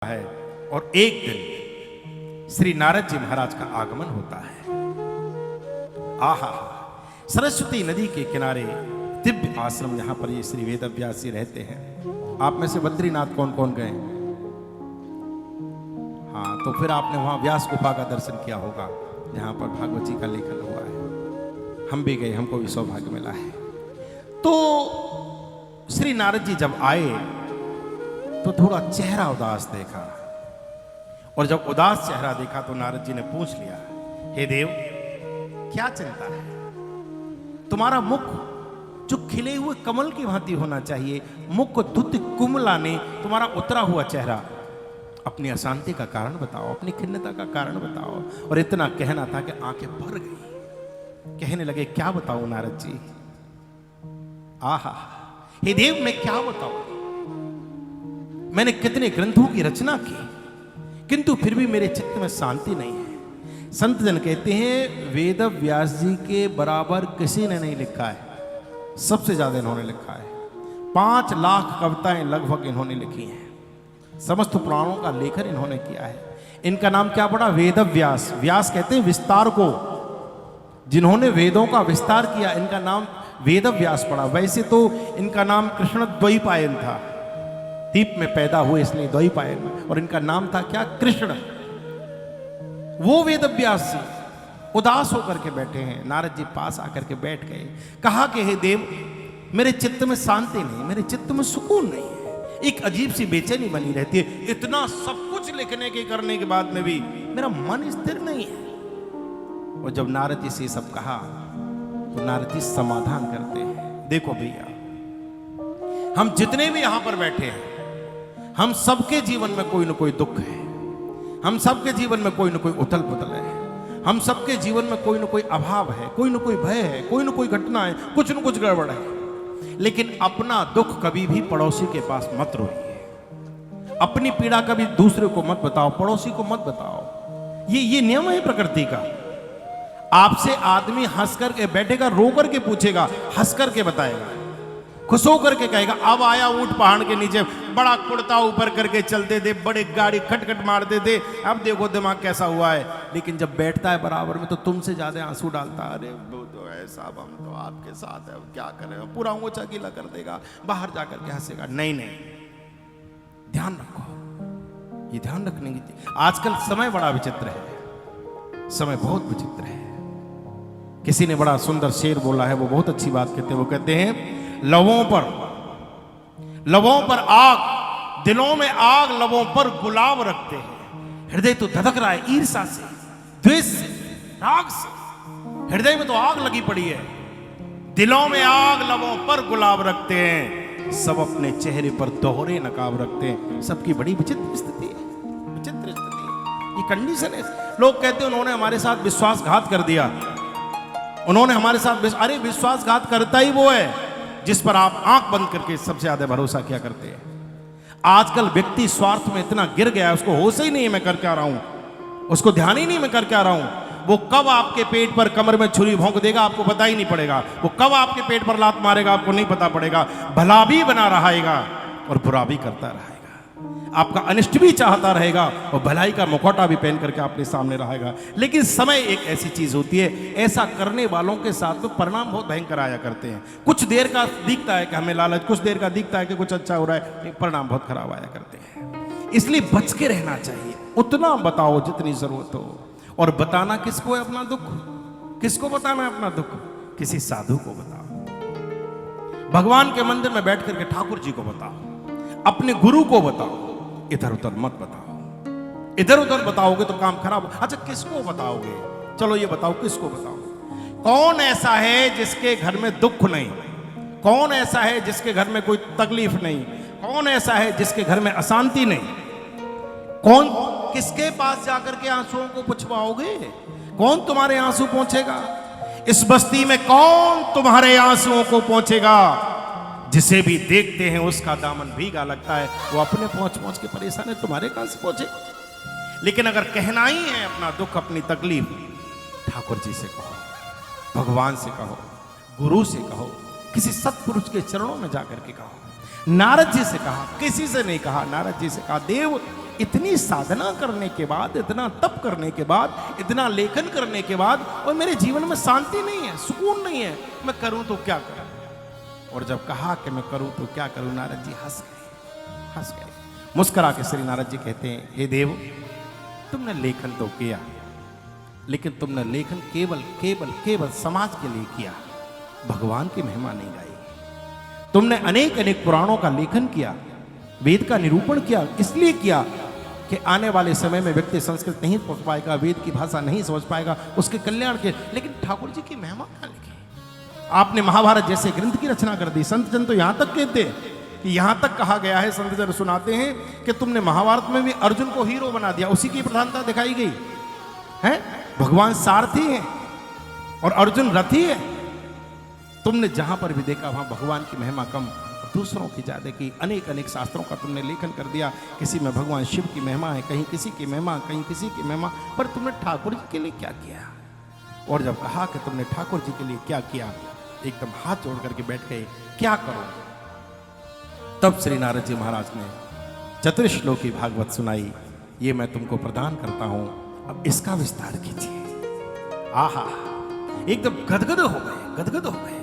है और एक दिन श्री नारद जी महाराज का आगमन होता है। आहा, सरस्वती नदी के किनारे दिव्य आश्रम, यहां पर ये श्री वेदव्यास जी रहते हैं। आप में से बद्रीनाथ कौन कौन गए? हाँ, तो फिर आपने वहां व्यास गुफा का दर्शन किया होगा, जहां पर भागवत जी का लेखन हुआ है। हम भी गए, हमको भी सौभाग्य मिला है। तो श्री नारद जी जब आए तो थोड़ा चेहरा उदास देखा, और जब उदास चेहरा देखा तो नारद जी ने पूछ लिया, हे देव, क्या चिंता है? तुम्हारा मुख जो खिले हुए कमल की भांति होना चाहिए, मुख को धुत कुमला ने तुम्हारा उतरा हुआ चेहरा, अपनी अशांति का कारण बताओ, अपनी खिन्नता का कारण बताओ। और इतना कहना था कि आंखें भर गई। कहने लगे, क्या बताऊं नारद जी? आहा, हे देव, मैं क्या बताऊं? मैंने कितने ग्रंथों की रचना की, किंतु फिर भी मेरे चित्त में शांति नहीं है। संत जन कहते हैं, वेद व्यास जी के बराबर किसी ने नहीं लिखा है। सबसे ज्यादा इन्होंने लिखा है। 5 लाख कविताएं लगभग इन्होंने लिखी हैं। समस्त पुराणों का लेखन इन्होंने किया है। इनका नाम क्या पड़ा? वेद व्यास। व्यास कहते हैं विस्तार को। जिन्होंने वेदों का विस्तार किया, इनका नाम वेद व्यास पड़ा। वैसे तो इनका नाम कृष्ण द्वैपायन था, द्वीप में पैदा हुए इसलिए द्वैपायन में, और इनका नाम था क्या? कृष्ण। वो वेद व्यास जी उदास होकर के बैठे हैं। नारद जी पास आकर के बैठ गए। कहा कि हे देव, मेरे चित्त में शांति नहीं, मेरे चित्त में सुकून नहीं है। एक अजीब सी बेचैनी बनी रहती है। इतना सब कुछ लिखने के करने के बाद में भी मेरा मन स्थिर नहीं है। और जब नारद जी से सब कहा तो नारद जी समाधान करते हैं, देखो भैया, हम जितने भी यहां पर बैठे हैं, हम सबके जीवन में कोई ना कोई दुख है, हम सबके जीवन में कोई ना कोई उथल पुथल है, हम सबके जीवन में कोई ना कोई अभाव है, कोई ना कोई भय है, कोई ना कोई घटना है, कुछ ना कुछ गड़बड़ है। लेकिन अपना दुख कभी भी पड़ोसी के पास मत रोइए। अपनी पीड़ा कभी दूसरे को मत बताओ, पड़ोसी को मत बताओ। ये नियम है प्रकृति का। आपसे आदमी हंस करके बैठेगा, रो करके पूछेगा, हंस करके बताएगा, खुश होकर के कहेगा, अब आया ऊंट पहाड़ के नीचे, बड़ा कुर्ता ऊपर करके चलते थे, बड़े गाड़ी खटखट मारते थे, अब देखो दिमाग कैसा हुआ है। लेकिन जब बैठता है बराबर में तो तुमसे ज्यादा आंसू डालता है। अरे वो तो ऐसा, हम तो आपके साथ है, क्या करें, पूरा ऊंचा गीला कर देगा, बाहर जाकर के हंसेगा। नहीं नहीं, ध्यान रखो, ये ध्यान रखने की। आजकल समय बड़ा विचित्र है, समय बहुत विचित्र है। किसी ने बड़ा सुंदर शेर बोला है, वो बहुत अच्छी बात कहते हैं। वो कहते हैं, लबों पर आग, दिलों में आग, लबों पर गुलाब रखते हैं। हृदय तो धधक रहा है ईर्ष्या से, द्वेष से, राग से। हृदय में तो आग लगी पड़ी है, दिलों में आग, लबों पर गुलाब रखते हैं। सब अपने चेहरे पर दोहरे नकाब रखते हैं। सबकी बड़ी विचित्र स्थिति है, विचित्र स्थिति है, ये कंडीशन है। लोग कहते हैं उन्होंने हमारे साथ विश्वासघात कर दिया, उन्होंने हमारे साथ। अरे विश्वासघात करता ही वो है जिस पर आप आंख बंद करके सबसे ज्यादा भरोसा किया करते हैं। आजकल व्यक्ति स्वार्थ में इतना गिर गया है, उसको होश ही नहीं है मैं कर क्या रहा हूं, उसको ध्यान ही नहीं मैं कर क्या रहा हूं। वो कब आपके पेट पर कमर में छुरी भोंक देगा आपको पता ही नहीं पड़ेगा। वो कब आपके पेट पर लात मारेगा आपको नहीं पता पड़ेगा। भला भी बना रहेगा और बुरा भी करता रहेगा, आपका अनिष्ट भी चाहता रहेगा और भलाई का मुखौटा भी पहन करके आपके सामने रहेगा। लेकिन समय एक ऐसी चीज होती है, ऐसा करने वालों के साथ में परिणाम बहुत भयंकर आया करते हैं। कुछ देर का दिखता है कि हमें लालच, कुछ देर का दिखता है कि कुछ अच्छा हो रहा है, परिणाम बहुत खराब आया करते हैं। इसलिए बच के रहना चाहिए। उतना बताओ जितनी जरूरत हो। और बताना किसको है अपना दुख? किसको बताना है अपना दुख? किसी साधु को बताओ, भगवान के मंदिर में बैठ करके ठाकुर जी को बताओ, अपने गुरु को बताओ। इधर उधर मत बताओ। इधर उधर बताओगे तो काम खराब। अच्छा, किसको बताओगे? चलो ये बताओ, किसको बताओगे? कौन ऐसा है जिसके घर में दुख नहीं? कौन ऐसा है जिसके घर में कोई तकलीफ नहीं? कौन ऐसा है जिसके घर में अशांति नहीं? कौन, किसके पास जाकर के आंसुओं को पुछवाओगे? कौन तुम्हारे आंसू पहुंचेगा? इस बस्ती में कौन तुम्हारे आंसुओं को पहुंचेगा? जिसे भी देखते हैं उसका दामन भीगा लगता है। वो अपने पहुंच पहुंच के परेशान है, तुम्हारे कहां से पहुंचे? लेकिन अगर कहना ही है अपना दुख, अपनी तकलीफ, ठाकुर जी से कहो, भगवान से कहो, गुरु से कहो, किसी सत्पुरुष के चरणों में जाकर के कहो। नारद जी से कहा, किसी से नहीं कहा, नारद जी से कहा, देव इतनी साधना करने के बाद, इतना तप करने के बाद, इतना लेखन करने के बाद, और मेरे जीवन में शांति नहीं है, सुकून नहीं है, मैं करूं तो क्या करूं? और जब कहा कि मैं करूं तो क्या करूं, नारद जी हंस गए। मुस्कुरा के श्री नारद जी कहते हैं, हे देव, तुमने लेखन तो किया, लेकिन तुमने लेखन केवल समाज के लिए किया, भगवान की महिमा नहीं गाई। तुमने अनेक पुराणों का लेखन किया, वेद का निरूपण किया, इसलिए किया कि आने वाले समय में व्यक्ति संस्कृत नहीं पढ़ पाएगा, वेद की भाषा नहीं समझ पाएगा, उसके कल्याण के। लेकिन ठाकुर जी की महिमा क्या लिखी? आपने महाभारत जैसे ग्रंथ की रचना कर दी। संत जन तो यहां तक कहते हैं कि यहां तक कहा गया है, संत जन सुनाते हैं कि तुमने महाभारत में भी अर्जुन को हीरो बना दिया, उसी की प्रधानता दिखाई गई है। भगवान सारथी है और अर्जुन रथी है। तुमने जहां पर भी देखा वहां भगवान की महिमा कम, दूसरों की ज्यादा की। अनेक शास्त्रों का तुमने लेखन कर दिया, किसी में भगवान शिव की महिमा है, कहीं किसी की महिमा, कहीं किसी की महिमा, पर तुमने ठाकुर जी के लिए क्या किया? और जब कहा कि तुमने ठाकुर जी के लिए क्या किया, एकदम हाथ जोड़ करके बैठ गए, क्या करो? तब श्री नारद जी महाराज ने चतुर्श्लोकी भागवत सुनाई, ये मैं तुमको प्रदान करता हूं, अब इसका विस्तार कीजिए। आहा, एकदम गदगद हो गए।